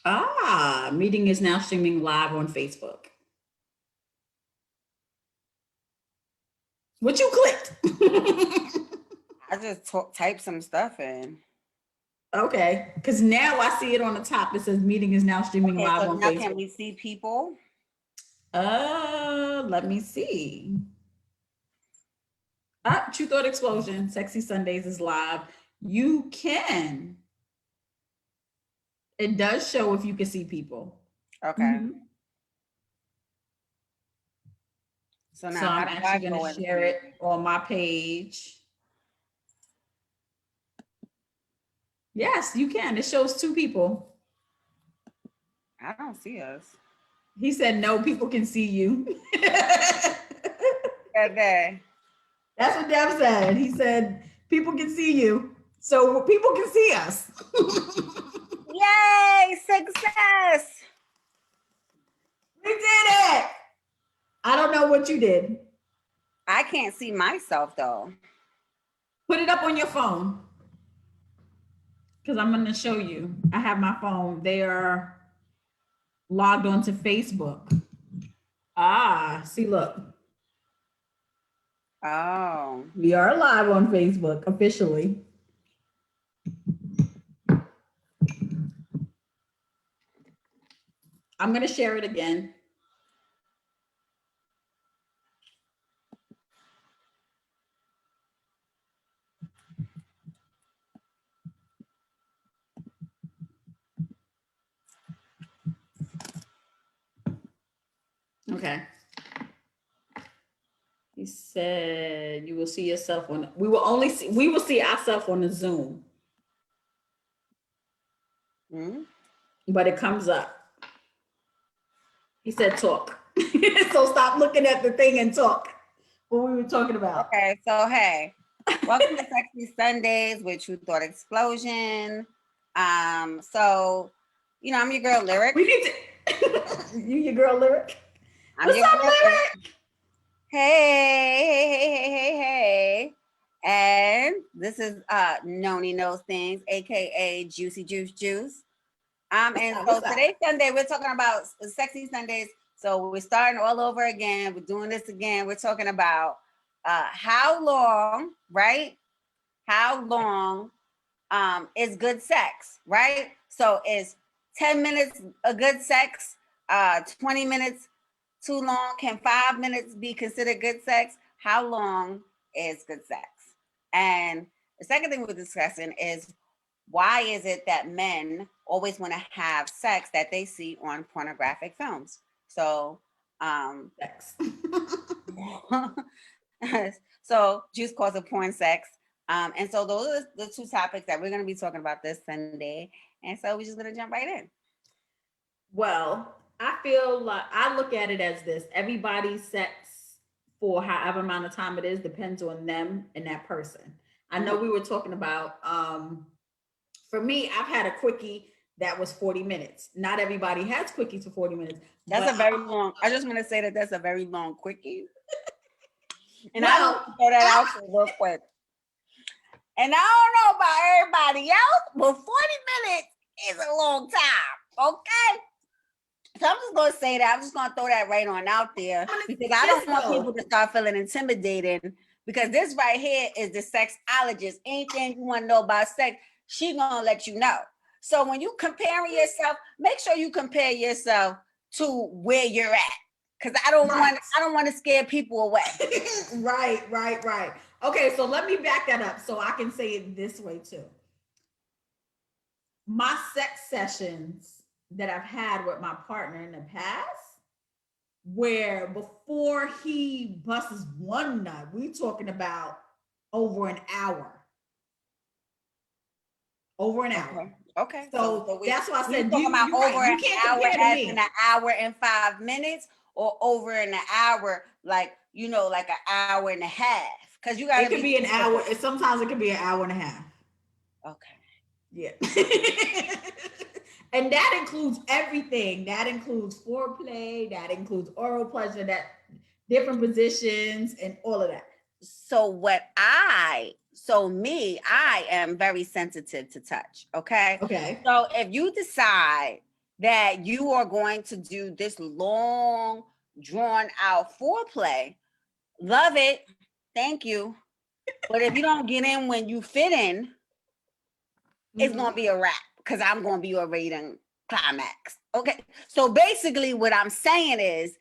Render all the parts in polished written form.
Meeting is now streaming live on Facebook. What you clicked? I just typed some stuff in. Okay, because now I see it on the top. It says meeting is now streaming Okay, live so on now can Facebook. we see people? Let me see. True Thought Explosion, Sexy Sundays is live. You can. It does show if you can see people. Okay. Mhm. So So now how I'm do I actually going to go and share see? it on my page. Yes, you can. It shows two people. I don't see us. He said, no, people can see you. Okay. That's what Dev said. He said, people can see you. So people can see us. Yay, success. We did it. I don't know what you did. I can't see myself though. Put it up on your phone because I'm going to show you. I have my phone. They are logged onto Facebook. See, look. Oh. We are live on Facebook officially. I'm going to share it again. Okay. He said you will see yourself on we will see ourselves on the Zoom. Hmm? But it comes up. He said talk. So stop looking at the thing and talk. What we were talking about. Okay, so hey, welcome to Sexy Sundays with True Thought Explosion. So I'm your girl Lyric. We need to you your girl Lyric. I'm What's your up, girl Lyric. Lyric? Hey. And this is Noni Knows Things, aka Juicy Juice. And so What's up? today's Sunday, we're talking about Sexy Sundays. So we're starting all over again. We're doing this again. We're talking about how long, right? How long is good sex, right? So is 10 minutes a good sex? 20 minutes too long? Can 5 minutes be considered good sex? How long is good sex? And the second thing we're discussing is why is it that men always want to have sex that they see on pornographic films? So, Sex. so juice calls it porn sex. And so those are the two topics that we're going to be talking about this Sunday. And so we're just going to jump right in. Well, I feel like I look at it as this. Everybody's sex for however amount of time it is depends on them and that person. I know we were talking about for me, I've had a quickie that was 40 minutes. Not everybody has quickies for 40 minutes. That's a very long, I just want to say that that's a very long quickie. And I Well, want to throw that out there real quick. And I don't know about everybody else, but 40 minutes is a long time. Okay. So I'm just gonna say that. I'm just gonna throw that right on out there because I don't want people to start feeling intimidated because this right here is the sexologist. Anything you want to know about sex, she gonna let you know. So when you comparing yourself, make sure you compare yourself to where you're at. Cause I don't want to scare people away. Right. Okay, so let me back that up so I can say it this way too. My sex sessions that I've had with my partner in the past, where before he busts one nut, we talking about over an hour. Over an hour. Okay. So that's why I said talking about you're over right. You an can't hour compare to as in me. an hour and 5 minutes, or over an hour like like an hour and a half. Because you gotta It could be an hour. Sometimes it could be an hour and a half. Okay. Yeah. And that includes everything. That includes foreplay, that includes oral pleasure, that different positions and all of that. I am very sensitive to touch. Okay. Okay. So if you decide that you are going to do this long, drawn out foreplay. Love it. Thank you. But if you don't get in when you fit in, it's going to be a wrap because I'm going to be already done climax. Okay. So basically what I'm saying is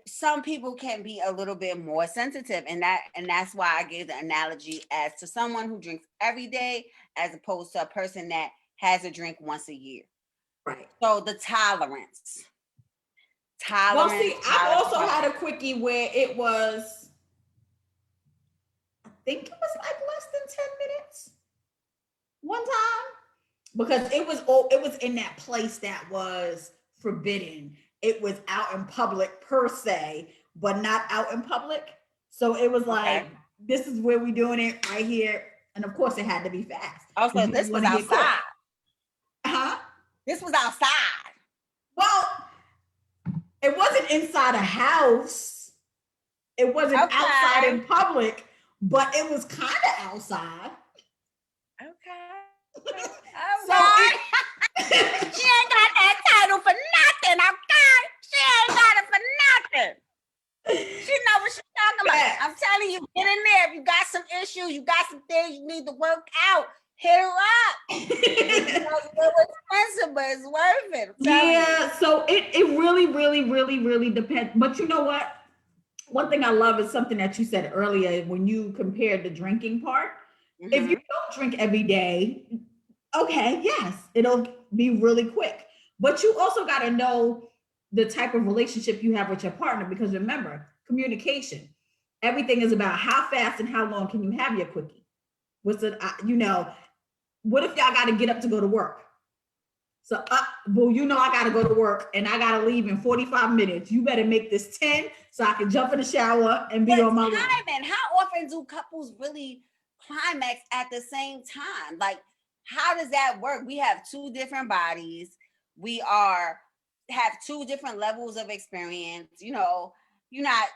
some people can be a little bit more sensitive, and that's why I gave the analogy as to someone who drinks every day as opposed to a person that has a drink once a year. Right. So the tolerance. Well, see, I also had a quickie where it was, I think it was like less than 10 minutes one time, because it was in that place that was forbidden. It was out in public per se, but not out in public. So it was like, this is where we doing it right here. And of course it had to be fast. Also, this was outside. Huh? This was outside. Well, it wasn't inside a house. It wasn't outside in public, but it was kind of outside. Okay. So she ain't got that title for nothing. Okay, she ain't got it for nothing. She know what she's talking about. I'm telling you, get in there. If you got some issues, you got some things you need to work out, hit her up. It's a little expensive, but it's worth it. Yeah, so it really, really, really, really depends. But you know what? One thing I love is something that you said earlier when you compared the drinking part. Mm-hmm. If you don't drink every day, okay, yes, it'll be really quick. But you also got to know the type of relationship you have with your partner, because remember, communication. Everything is about how fast and how long can you have your quickie. What's it, what if y'all got to get up to go to work? So, well, I got to go to work and I got to leave in 45 minutes. You better make this 10 so I can jump in the shower and be on my way. And how often do couples really climax at the same time? Like, how does that work? We have two different bodies. We have two different levels of experience. You're not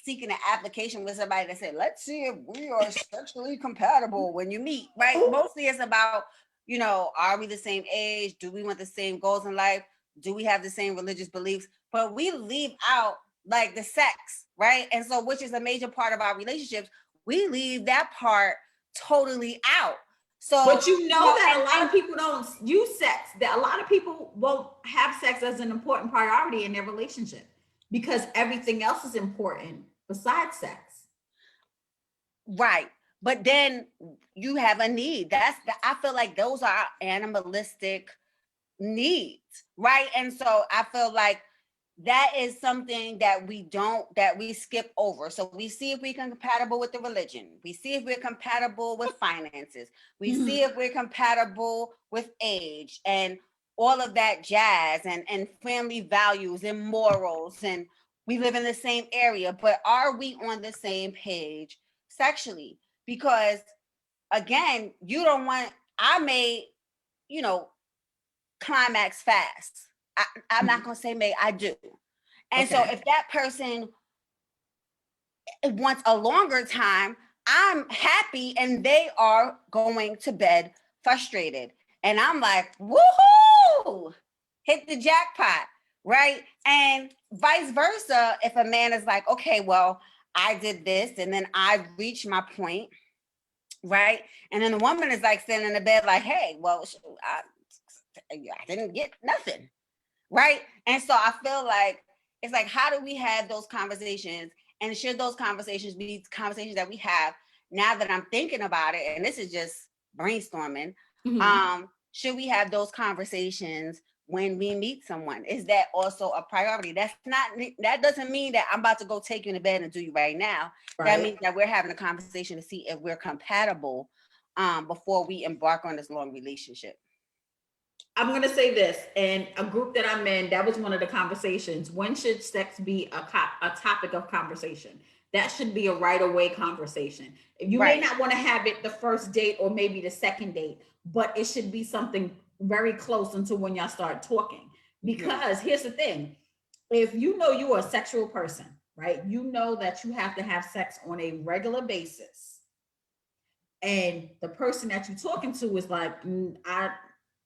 seeking an application with somebody that said, let's see if we are sexually compatible when you meet, right? Mostly it's about, are we the same age? Do we want the same goals in life? Do we have the same religious beliefs? But we leave out like the sex, right? And so, which is a major part of our relationships, we leave that part totally out. So, but that a lot of people don't use sex. That a lot of people won't have sex as an important priority in their relationship because everything else is important besides sex. Right. But then you have a need. I feel like those are animalistic needs, right? And so I feel like that is something that we skip over. So we see if we're compatible with the religion. We see if we're compatible with finances. We see if we're compatible with age and all of that jazz and family values and morals. And we live in the same area, but are we on the same page sexually? Because again, I may, climax fast. I'm not going to say may, I do. And so if that person wants a longer time, I'm happy and they are going to bed frustrated. And I'm like, woohoo, hit the jackpot, right? And vice versa, if a man is like, okay, well, I did this and then I reached my point, right? And then the woman is like sitting in the bed like, hey, well, I didn't get nothing, right? And so I feel like it's like, how do we have those conversations? And should those conversations be conversations that we have now that I'm thinking about it? And this is just brainstorming. Should we have those conversations when we meet someone? Is that also a priority? That doesn't mean that I'm about to go take you in bed and do you right now. Right. That means that we're having a conversation to see if we're compatible before we embark on this long relationship. I'm going to say this, and a group that I'm in, that was one of the conversations. When should sex be a topic of conversation? That should be a right away conversation. You may not want to have it the first date or maybe the second date, but it should be something very close until when y'all start talking. Because here's the thing. If you know you are a sexual person, right? You know that you have to have sex on a regular basis. And the person that you're talking to is like,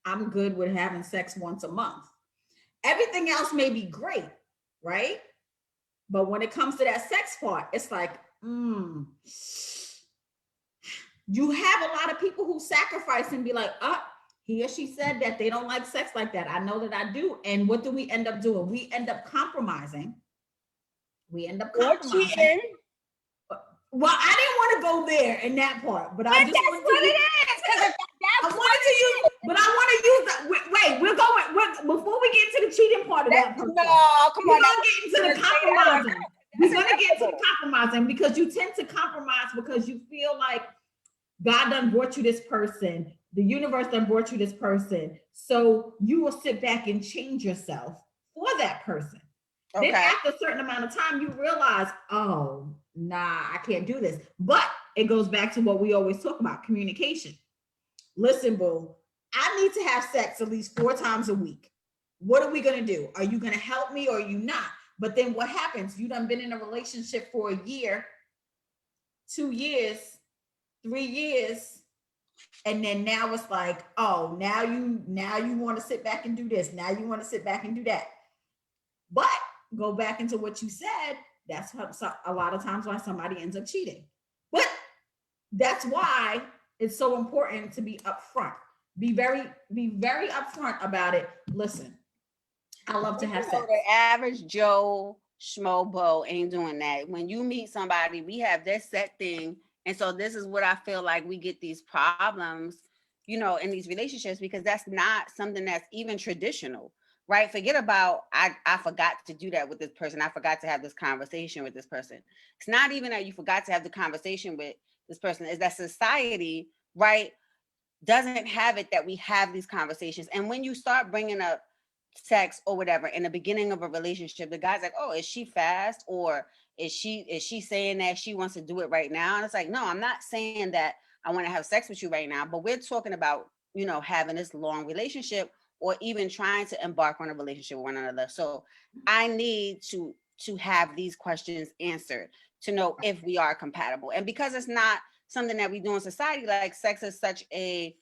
I'm good with having sex once a month. Everything else may be great, right? But when it comes to that sex part, it's like, you have a lot of people who sacrifice and be like, he or she said that they don't like sex like that. I know that I do. And what do we end up doing? We end up compromising. Or cheating. Well, I didn't want to go there in that part, but I just That's wanted what to it is. Because I wanted to use, but I want to use that. Wait, before we get into the cheating part of that. No, come We're on. gonna get into the compromising. We're gonna get into the compromising because you tend to compromise because you feel like God done brought you this person, the universe done brought you this person, so you will sit back and change yourself for that person. Okay. Then after a certain amount of time, you realize, oh, nah, I can't do this. But it goes back to what we always talk about, communication. Listen, boo, I need to have sex at least 4 times a week. What are we going to do? Are you going to help me or are you not? But then what happens? You done been in a relationship for a year, 2 years, 3 years. And then now it's like, oh, now you want to sit back and do this. Now you want to sit back and do that. But go back into what you said. That's a lot of times why somebody ends up cheating. But that's why it's so important to be upfront. Be very upfront about it. Listen, I love to have sex. The average Joe Schmo Bo ain't doing that. When you meet somebody, we have this set thing. And so this is what I feel like we get these problems, in these relationships, because that's not something that's even traditional, right? Forget about, I forgot to do that with this person. I forgot to have this conversation with this person. It's not even that you forgot to have the conversation with this person. Is that society, right, doesn't have it that we have these conversations. And when you start bringing up sex or whatever in the beginning of a relationship, the guy's like, oh, is she fast? Or is she saying that she wants to do it right now? And it's like, no, I'm not saying that I want to have sex with you right now, but we're talking about, having this long relationship or even trying to embark on a relationship with one another. So I need to have these questions answered to know if we are compatible. And because it's not something that we do in society, like sex is such a,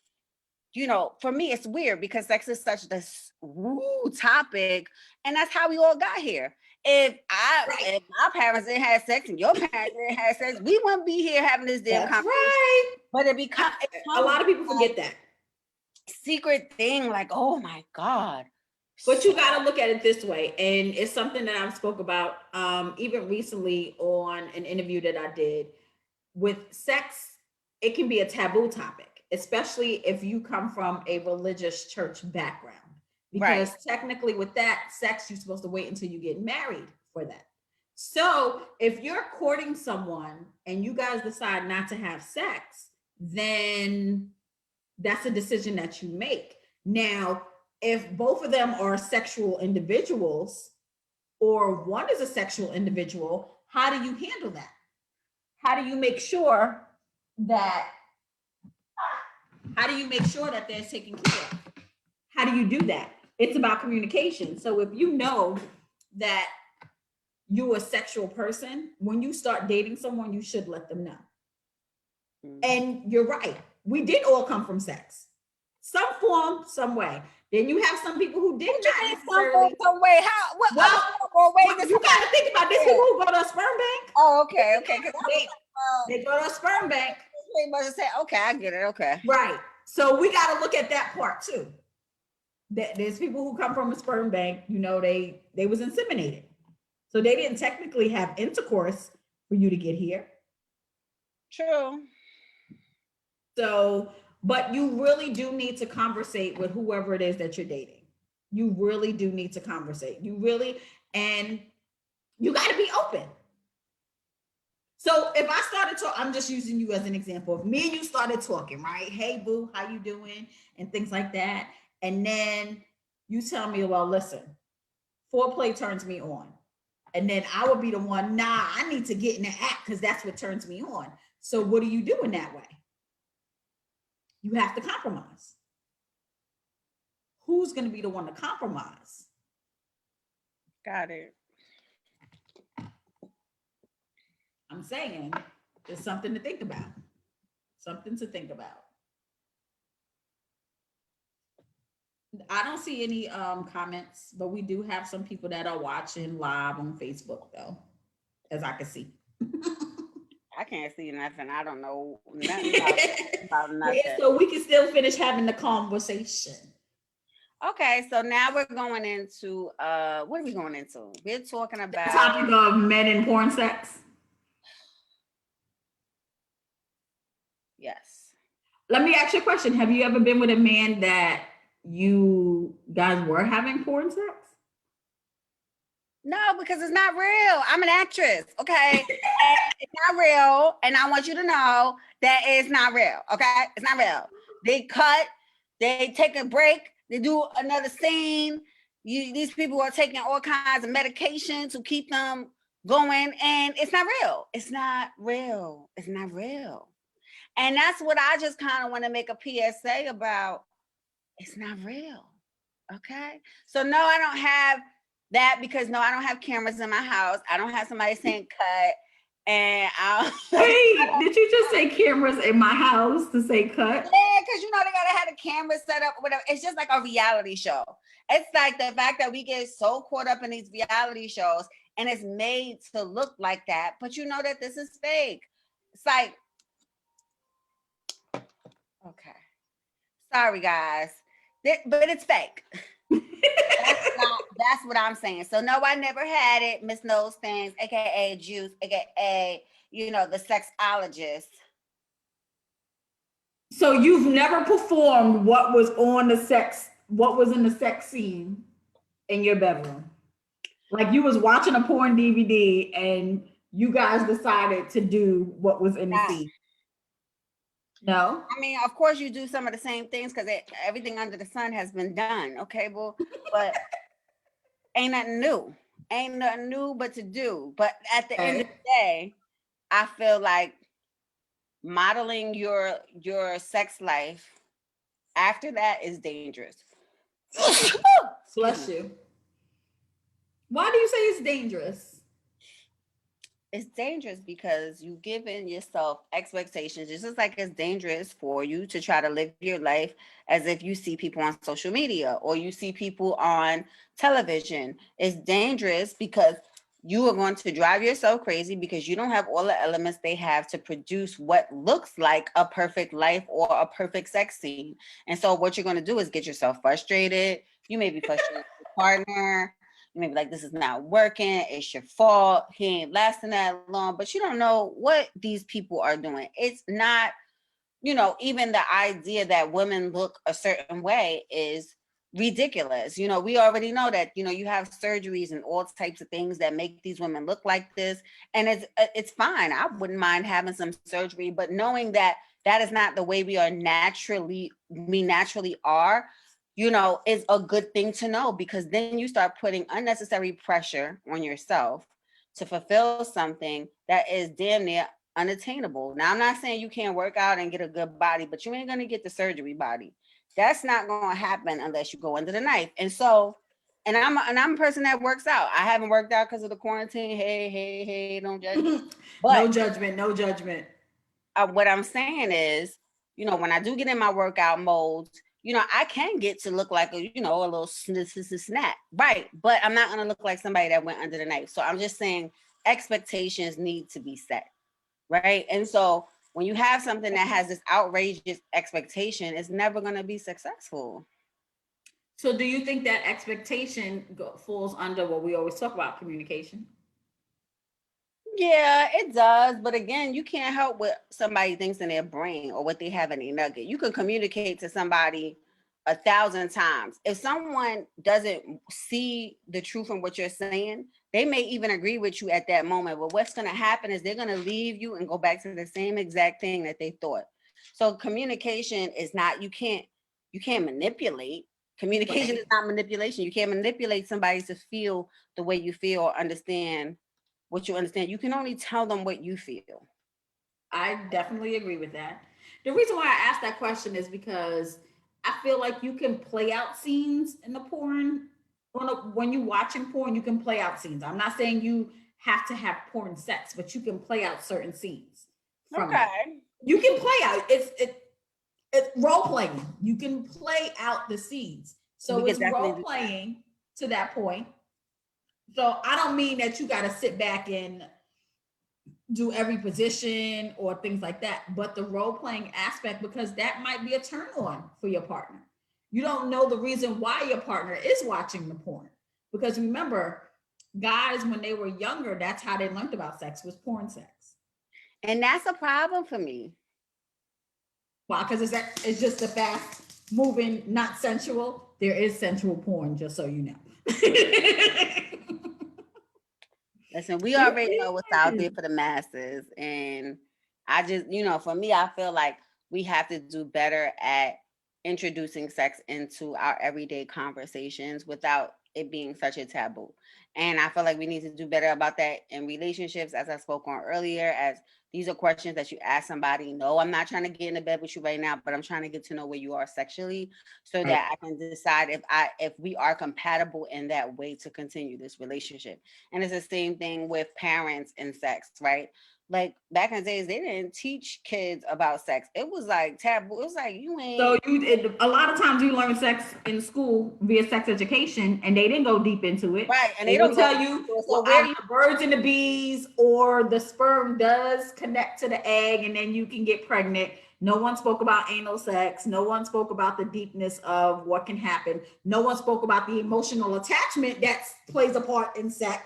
for me, it's weird because sex is such this woo topic, and that's how we all got here. If my parents didn't have sex and your parents didn't have sex, we wouldn't be here having this damn conversation. Right. But it becomes a lot of people forget that secret thing, like, oh my God. But you got to look at it this way, and it's something that I've spoke about even recently on an interview that I did. With sex, it can be a taboo topic, especially if you come from a religious church background. Because technically with that, sex, you're supposed to wait until you get married for that. So if you're courting someone and you guys decide not to have sex, then that's a decision that you make. Now, if both of them are sexual individuals or one is a sexual individual, how do you handle that? How do you make sure that they're taken care of? How do you do that? It's about communication. So if you know that you're a sexual person, when you start dating someone, you should let them know. And you're right. We did all come from sex. Some form, some way. Then you have some people who did not necessarily. Some way. How? What? Well, you got to think about this. People who go to a sperm bank. Oh, okay. They go to a sperm bank. They must say, okay, I get it. Okay. Right. So we got to look at that part too. There's people who come from a sperm bank. They was inseminated, so they didn't technically have intercourse for you to get here. True. So, but you really do need to conversate with whoever it is that you're dating. You really do need to conversate. And you got to be open. So if I started talking, I'm just using you as an example. If me and you started talking, right? Hey, boo, how you doing? And things like that. And then you tell me, well, listen, foreplay turns me on. And then I would be the one, nah, I need to get in the act because that's what turns me on. So what do you do in that way? You have to compromise. Who's going to be the one to compromise? Got it. I'm saying it's something to think about. Something to think about. I don't see any comments, but we do have some people that are watching live on Facebook though, as I can see. I can't see nothing. I don't know nothing about Yeah, nothing. so we can still finish having the conversation. Okay, so now we're going into what are we going into? We're talking The about topic of men and porn sex. yes. Let me ask you a question. Have you ever been with a man that you guys were having porn sex? No, because it's not real. I'm an actress, okay? And it's not real, and I want you to know that it's not real, okay? It's not real. They cut, they take a break, they do another scene. These people are taking all kinds of medication to keep them going, and it's not real. It's not real. It's not real. And that's what I just kind of want to make a PSA about. It's not real. Okay. So no, I don't have that because no, I don't have cameras in my house. I don't have somebody saying cut. And I Wait, did you just say cameras in my house to say cut? yeah, because you know they gotta have the camera set up or whatever. It's just like a reality show. It's like the fact that we get so caught up in these reality shows and it's made to look like that, but you know that this is fake. It's like, okay. Sorry, guys. But it's fake. That's what I'm saying. So no, I never had it, Miss Knows Things, aka Juice, aka the sexologist. So you've never performed what was on the sex, what was in the sex scene in your bedroom? Like you was watching a porn DVD and you guys decided to do what was in the Nah, scene. No? I mean, of course, you do some of the same things because everything under the sun has been done. Okay, well, but ain't nothing new. Ain't nothing new but to do. But at the end of Okay. the day, I feel like modeling your sex life after that is dangerous. Excuse Bless me. you. Why do you say it's dangerous? It's dangerous because you give in yourself expectations. It's just like it's dangerous for you to try to live your life as if you see people on social media or you see people on television. It's dangerous because you are going to drive yourself crazy because you don't have all the elements they have to produce what looks like a perfect life or a perfect sex scene. And so what you're going to do is get yourself frustrated. You may be frustrated with your partner. You may be like, this is not working. It's your fault. He ain't lasting that long. But you don't know what these people are doing. It's not, even the idea that women look a certain way is ridiculous. We already know that, you have surgeries and all types of things that make these women look like this. And it's fine. I wouldn't mind having some surgery, but knowing that that is not the way we naturally are, is a good thing to know because then you start putting unnecessary pressure on yourself to fulfill something that is damn near unattainable. Now, I'm not saying you can't work out and get a good body, but you ain't going to get the surgery body. That's not going to happen unless you go under the knife. And so, and I'm a person that works out. I haven't worked out because of the quarantine. Hey, don't judge me. No But judgment, no judgment. what I'm saying is, when I do get in my workout mode, I can get to look like a little snap, right? But I'm not gonna look like somebody that went under the knife. So I'm just saying expectations need to be set, right? And so when you have something that has this outrageous expectation, it's never gonna be successful. So do you think that expectation falls under what we always talk about, communication? Yeah, it does. But again, you can't help what somebody thinks in their brain or what they have in their nugget. You can communicate to somebody 1,000 times. If someone doesn't see the truth in what you're saying, they may even agree with you at that moment. But what's going to happen is they're going to leave you and go back to the same exact thing that they thought. So communication is not, you can't manipulate. Communication is not manipulation. You can't manipulate somebody to feel the way you feel or understand what you understand. You can only tell them what you feel. I definitely agree with that. The reason why I asked that question is because I feel like you can play out scenes in the porn. When you're watching porn, you can play out scenes. I'm not saying you have to have porn sex, but you can play out certain scenes from it. Okay. You can play out it's role playing. You can play out the scenes. So We could it's definitely role do that. playing to that point. So I don't mean that you got to sit back and do every position or things like that, but the role playing aspect, because that might be a turn on for your partner. You don't know the reason why your partner is watching the porn. Because remember, guys, when they were younger, that's how they learned about sex, was porn sex. And that's a problem for me. Why? Because it's just a fast moving, not sensual. There is sensual porn, just so you know. Listen, we There already know what's out is. there for the masses. And I just, for me, I feel like we have to do better at introducing sex into our everyday conversations without it being such a taboo. And I feel like we need to do better about that in relationships, as I spoke on earlier, as these are questions that you ask somebody. No, I'm not trying to get into bed with you right now, but I'm trying to get to know where you are sexually so Right. that I can decide if we are compatible in that way to continue this relationship. And it's the same thing with parents and sex, right? Like back in the days, they didn't teach kids about sex. It was like taboo. It was like you So ain't a lot of times you learn sex in school via sex education, and they didn't go deep into it. right, and They they will don't go tell deep you, into it. So well, where either do you? the birds and the bees or the sperm does connect to the egg, and then you can get pregnant. No one spoke about anal sex. No one spoke about the deepness of what can happen. No one spoke about the emotional attachment that plays a part in sex.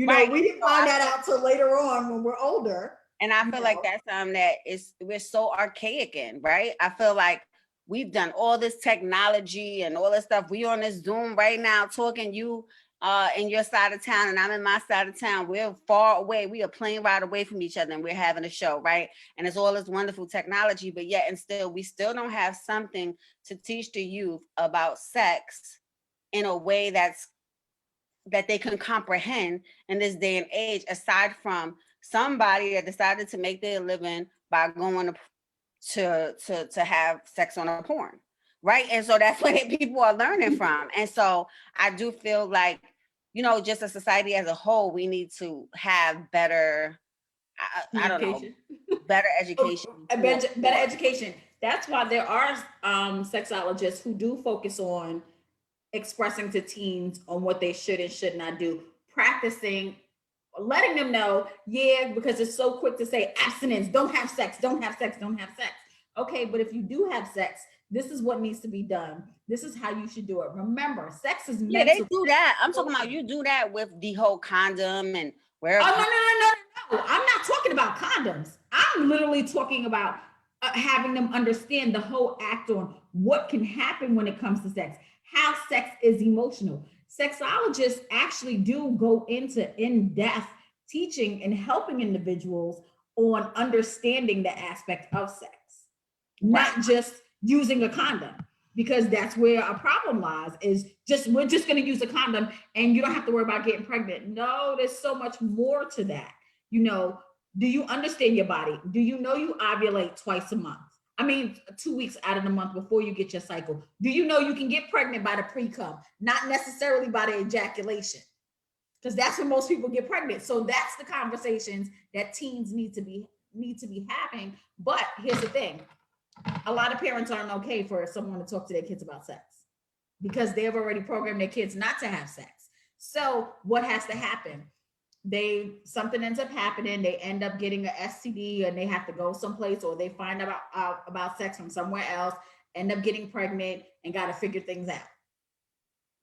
Right. We didn't So find that out till later on when we're older. I You feel like know, that's something that is we're so archaic in, right? I feel like we've done all this technology and all this stuff. We on this Zoom right now talking, you in your side of town and I'm in my side of town. We're far away. We are plane ride away from each other and we're having a show, right? And it's all this wonderful technology, but yet and still we still don't have something to teach the youth about sex in a way that they can comprehend in this day and age, aside from somebody that decided to make their living by going to have sex on a porn, right? And so that's what people are learning from. And so I do feel like, just a society as a whole, we need to have better, I don't know, communication. better education for Better education. That's why there are sexologists who do focus on expressing to teens on what they should and should not do, practicing, letting them know, yeah, because it's so quick to say abstinence, don't have sex, don't have sex, don't have sex. Okay, but if you do have sex, this is what needs to be done. This is how you should do it. Remember, sex is yeah, they mental. do that. I'm talking about you do that with the whole condom and where Oh, no. I'm not talking about condoms. I'm literally talking about having them understand the whole act on what can happen when it comes to sex, how sex is emotional. Sexologists actually do go into in-depth teaching and helping individuals on understanding the aspect of sex, right. not just using a condom, because that's where a problem lies. Is just we're just going to use a condom and you don't have to worry about getting pregnant. No, there's so much more to that. you know do you understand your body? Do you know you ovulate twice a month? I mean, 2 weeks out of the month before you get your cycle. Do you know you can get pregnant by the pre-cum, not necessarily by the ejaculation? Because that's when most people get pregnant. So that's the conversations that teens need to be having. But here's the thing: a lot of parents aren't okay for someone to talk to their kids about sex because they've already programmed their kids not to have sex. So what has to happen? Something ends up happening. They end up getting a STD, and they have to go someplace, or they find out about sex from somewhere else, end up getting pregnant, and got to figure things out.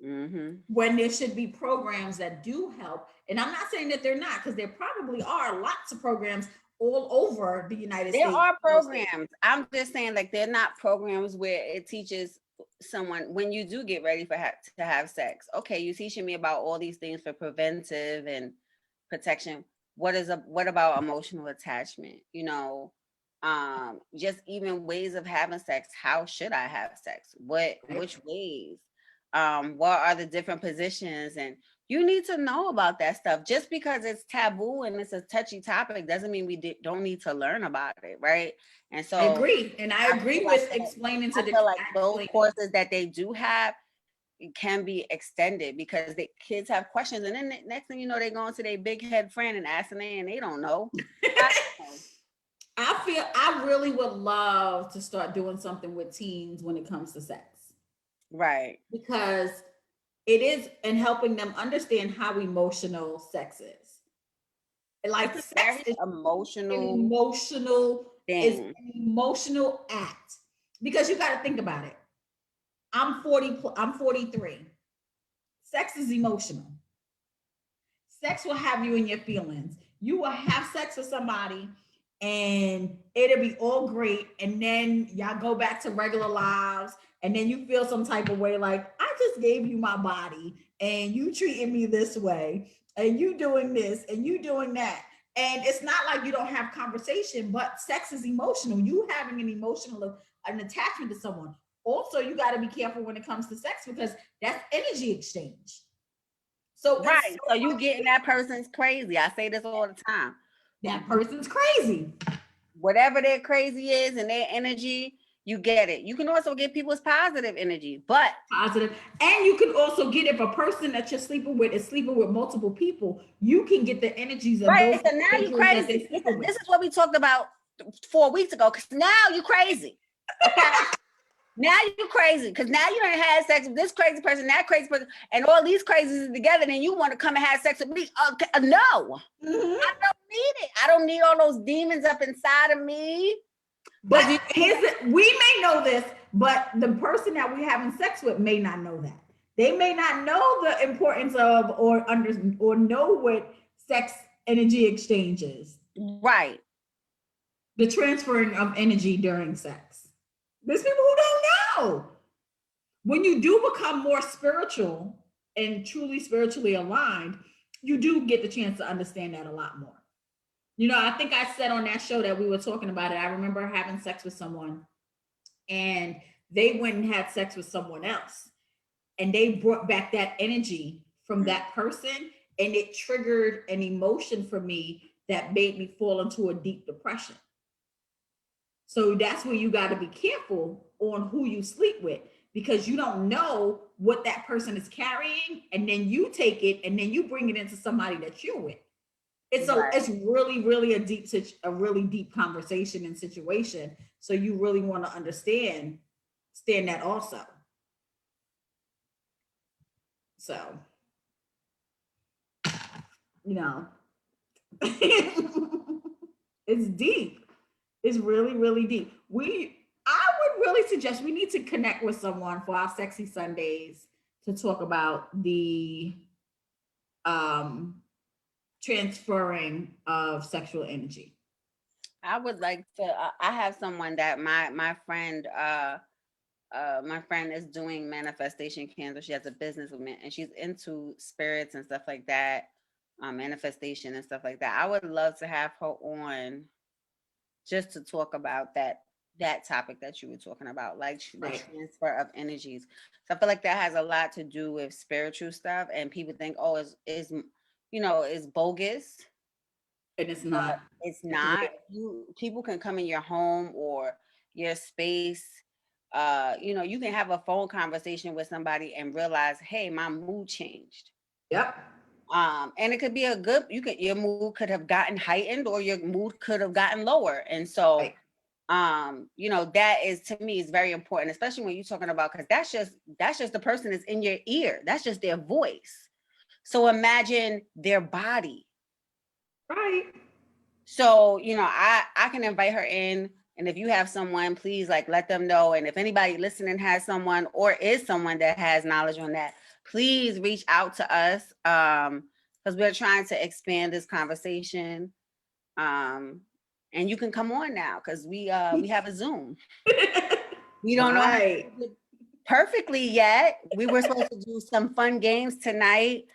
Mm-hmm. When there should be programs that do help, and I'm not saying that they're not, because there probably are lots of programs all over the United There States. are programs. I'm just saying, like, they're not programs where it teaches someone when you do get ready to have sex. Okay, you're teaching me about all these things for preventive and protection. What about emotional attachment? Just even ways of having sex. How should I have sex? Which ways? What are the different positions? And you need to know about that stuff. Just because it's taboo and it's a touchy topic doesn't mean we don't need to learn about it, right? And I so agree, and I I agree feel like with explaining I to the feel like those explaining. courses that they do have can be extended because the kids have questions, and then the next thing you know, they're going to their big head friend and asking them, and they don't know. I really would love to start doing something with teens when it comes to sex. Right. because it is in helping them understand how emotional sex is. Like It's a sex very is an emotional emotional is thing. an emotional act because you got to think about it. I'm 40. I'm 43. Sex is emotional. Sex will have you in your feelings. You will have sex with somebody and it'll be all great. And then y'all go back to regular lives. And then you feel some type of way like, I just gave you my body and you treating me this way. And you doing this and you doing that. And it's not like you don't have conversation, but sex is emotional. You having an attachment to someone. Also, you got to be careful when it comes to sex because that's energy exchange. So it's Right. So you getting that person's crazy. I say this all the time. that person's crazy. Whatever their crazy is and their energy, you get it. You can also get people's positive energy, but Positive. And you can also get if a person that you're sleeping with is sleeping with multiple people, you can get the energies of those right. So now you individuals that they're crazy. sleeping with. This is what we talked about 4 weeks ago. Cause now you crazy. Okay. Now you crazy because now you done had sex with this crazy person, that crazy person, and all these crazies together. Then you want to come and have sex with me? Okay, no, Mhm. I don't need it. I don't need all those demons up inside of me. But we may know this, but the person that we're having sex with may not know that. They may not know the importance of or know what sex energy exchange is. Right. The transferring of energy during sex. There's people who don't know. When you do become more spiritual and truly spiritually aligned, you do get the chance to understand that a lot more. You know, I think I said on that show that we were talking about it. I remember having sex with someone and they went and had sex with someone else and they brought back that energy from that person and it triggered an emotion for me that made me fall into a deep depression. So that's where you got to be careful on who you sleep with because you don't know what that person is carrying, and then you take it and then you bring it into somebody that you're with. It's really a really deep conversation and situation. So you really want to understand that also. So you know, it's deep. It's really deep. I would really suggest we need to connect with someone for our sexy Sundays to talk about the um transferring of sexual energy. I would like to. I have someone that my friend is doing manifestation candle. She has a business with me, and she's into spirits and stuff like that, manifestation and stuff like that. I would love to have her on just to talk about that topic that you were talking about, like the Right. transfer of energies. So I feel like that has a lot to do with spiritual stuff, and people think, oh, it's bogus, And it's but not. it's It's real. not. You people can come in your home or your space. You can have a phone conversation with somebody and realize, hey, my mood changed. Yep. And it could be your mood could have gotten heightened or your mood could have gotten lower. And so Right. that is, to me, is very important, especially when you're talking about, because that's just the person that's in your ear, that's just their voice. So imagine their body. Right. So I can invite her in, and if you have someone, please, like, let them know. And if anybody listening has someone or is someone that has knowledge on that, please reach out to us, because we're trying to expand this conversation. And you can come on now because we have a Zoom. We don't know how to Right. do it perfectly yet. We were supposed to do some fun games tonight.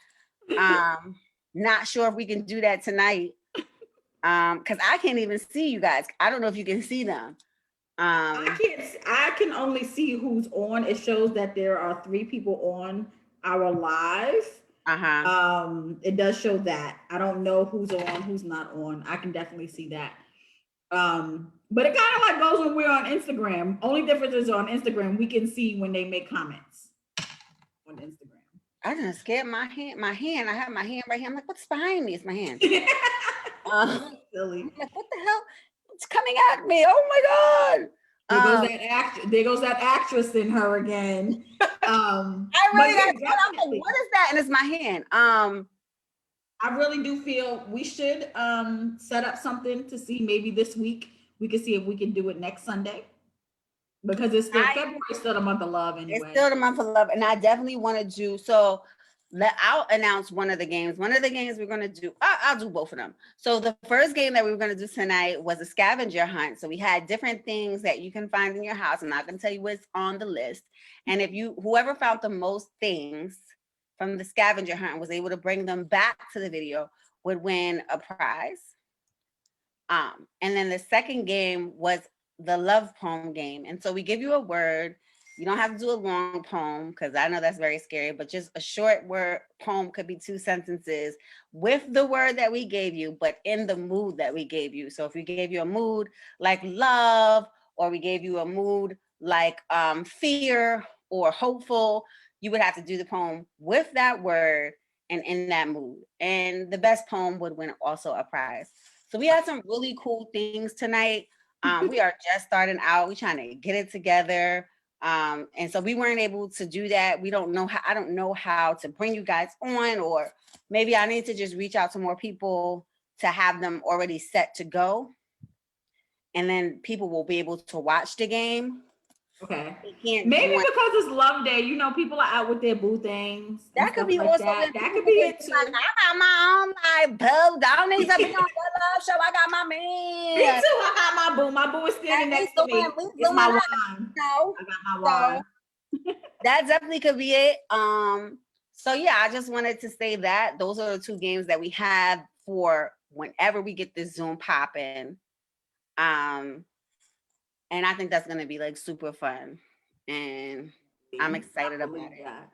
Not sure if we can do that tonight. Because I can't even see you guys. I don't know if you can see them. I can only see who's on. It shows that there are 3 people on our live. Uh-huh. It does show that. I don't know who's on, who's not on. I can definitely see that. But it kind of like goes when we're on Instagram. Only difference is on Instagram, we can see when they make comments on Instagram. I didn't scare my hand. I have my hand right here. I'm like, what's behind me? It's my hand. Silly. I'm like, what the hell? It's coming at me. Oh my God. There goes that actress in her again. I but really yeah, got to. I'm like, definitely. what is that? And it's my hand. I really do feel we should set up something to see maybe this week. We can see if we can do it next Sunday because it's still I February, is still the month of love It's anyway. still the month of love, and I definitely want to do so. I'll announce one of the games. One of the games we're going to do, I'll do both of them. So the first game that we were going to do tonight was a scavenger hunt. So we had different things that you can find in your house. I'm not going to tell you what's on the list. And if whoever found the most things from the scavenger hunt was able to bring them back to the video would win a prize. And then the second game was the love poem game. And so we give you a word. You don't have to do a long poem because I know that's very scary, but just a short word poem could be 2 sentences with the word that we gave you, but in the mood that we gave you. So if we gave you a mood like love, or we gave you a mood like fear or hopeful, you would have to do the poem with that word and in that mood. And the best poem would win also a prize. So we had some really cool things tonight. We are just starting out. We're trying to get it together. And so we weren't able to do that. We don't know how, I don't know how to bring you guys on, or maybe I need to just reach out to more people to have them already set to go. And then people will be able to watch the game. Okay. They can't Maybe join. because it's love day, you know, people are out with their boo things and That could stuff be like also that. when That people could be can it be too. like, I got my own like boo. I don't need to be on the love show. I got my Me man. too. I got my boo. My boo is standing And we next to me. It's doing my that, wine. you know. I got my So wine. that definitely could be it. So yeah, I just wanted to say that those are the 2 games that we have for whenever we get this Zoom popping. And I think that's gonna be like super fun. And I'm excited about it. That.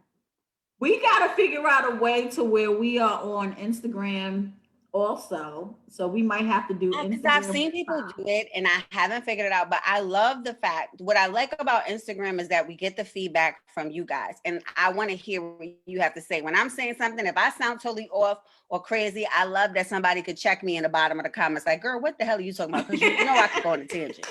We got to figure out a way to where we are on Instagram also. So we might have to do Because I've Instagram. seen people do it and I haven't figured it out, but I love the fact, what I like about Instagram is that we get the feedback from you guys. And I want to hear what you have to say. When I'm saying something, if I sound totally off or crazy, I love that somebody could check me in the bottom of the comments like, girl, what the hell are you talking about? Because you know I could go on a tangent.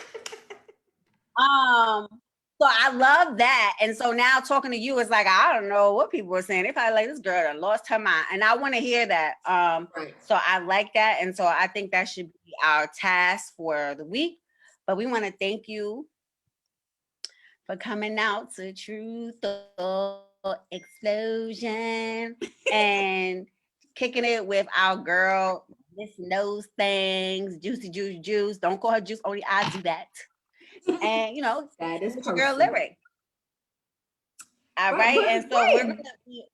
So I love that. And so now talking to you is like, I don't know what people were saying. They probably like, this girl done lost her mind. And I want to hear that. Right. So I like that. And so I think that should be our task for the week. But we want to thank you for coming out to Truth or Explosion and kicking it with our girl, Miss Knows Things, Juicy Juice Juice. Don't call her Juice, only I do that. And you know, That is it's your girl personal. Lyric. All right. But And so we're gonna be,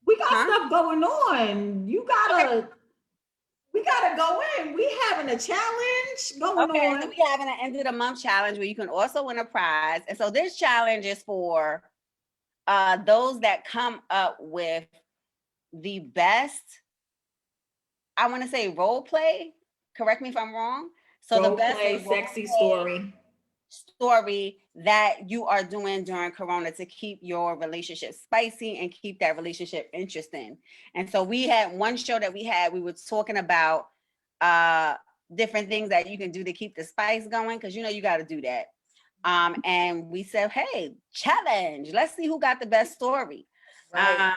we got stuff going on. We gotta go in. We having a challenge going on. So we having an end of the month challenge where you can also win a prize. And so this challenge is for those that come up with the best, I want to say role play. Correct me if I'm wrong. So Role the best play, sexy story that you are doing during Corona to keep your relationship spicy and keep that relationship interesting. And so we had one show that we were talking about different things that you can do to keep the spice going, because you know you got to do that. And we said, hey, challenge. Let's see who got the best story. right.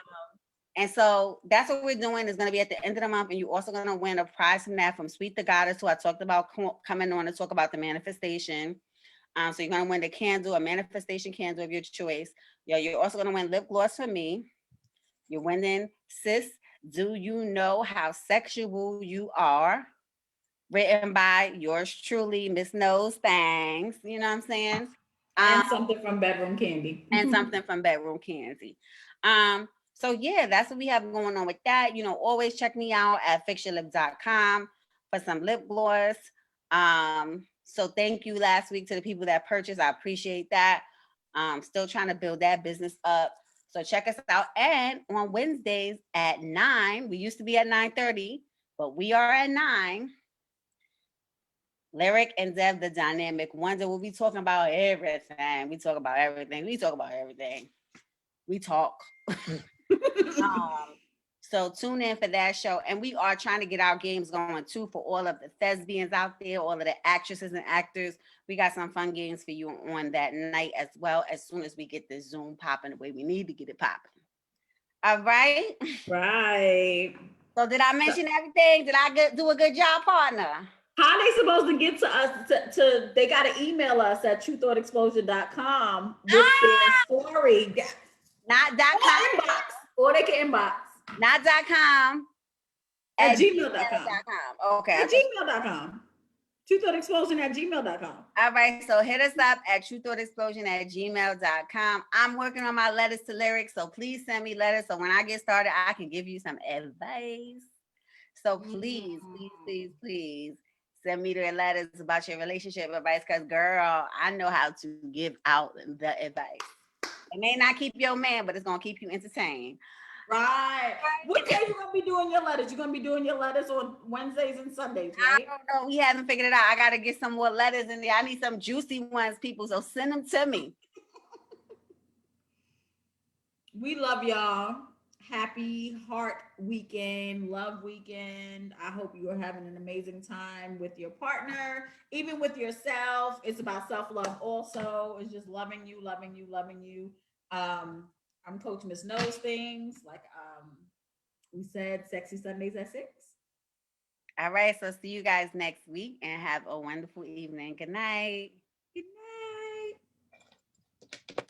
And so that's what we're doing. Is going to be at the end of the month, and you're also going to win a prize from that from Sweet the Goddess, who I talked about coming on to talk about the manifestation. So you're gonna win the candle, a manifestation candle of your choice. You're also gonna win lip gloss from me. You're winning Sis, Do You Know How Sexual You Are? Written by yours truly, Miss Knows Things. You know what I'm saying? And something from Bedroom Candy. And something from Bedroom Candy. So yeah, that's what we have going on with that. You know, always check me out at fixyourlip.com for some lip gloss. So thank you last week to the people that purchased. I appreciate that. Still trying to build that business up. So check us out. And on Wednesdays at 9, we used to be at 9:30, but we are at 9. Lyric and Dev, the dynamic wonder. We'll be talking about everything. We talk about everything. We talk. So tune in for that show. And we are trying to get our games going too for all of the thespians out there, all of the actresses and actors. We got some fun games for you on that night as well, as soon as we get the Zoom popping the way we need to get it popping. All right. Right. So did I mention everything? Did I do a good job, partner? How they supposed to get to us? They got to email us at truethoughtexplosion.com with their story. Not dot Or com. inbox. Or they can inbox. Not .com. At gmail.com. Okay. At gmail.com. truethoughtexplosion@gmail.com. All right. So hit us up at truethoughtexplosion@gmail.com. I'm working on my letters to lyrics. So please send me letters. So when I get started, I can give you some advice. So please, please send me the letters about your relationship advice. Cause girl, I know how to give out the advice. It may not keep your man, but it's gonna keep you entertained. Right. What day you gonna be doing your letters? You're gonna be doing your letters on Wednesdays and Sundays, right? I don't know. We haven't figured it out. I gotta get some more letters in there. I need some juicy ones, people. So send them to me. We love y'all. Happy Heart Weekend, Love Weekend. I hope you are having an amazing time with your partner, even with yourself. It's about self-love also. It's just loving you, loving you, loving you. I'm Coach Miss Knows Things. Like we said, Sexy Sundays at 6. All right. So see you guys next week and have a wonderful evening. Good night. Good night.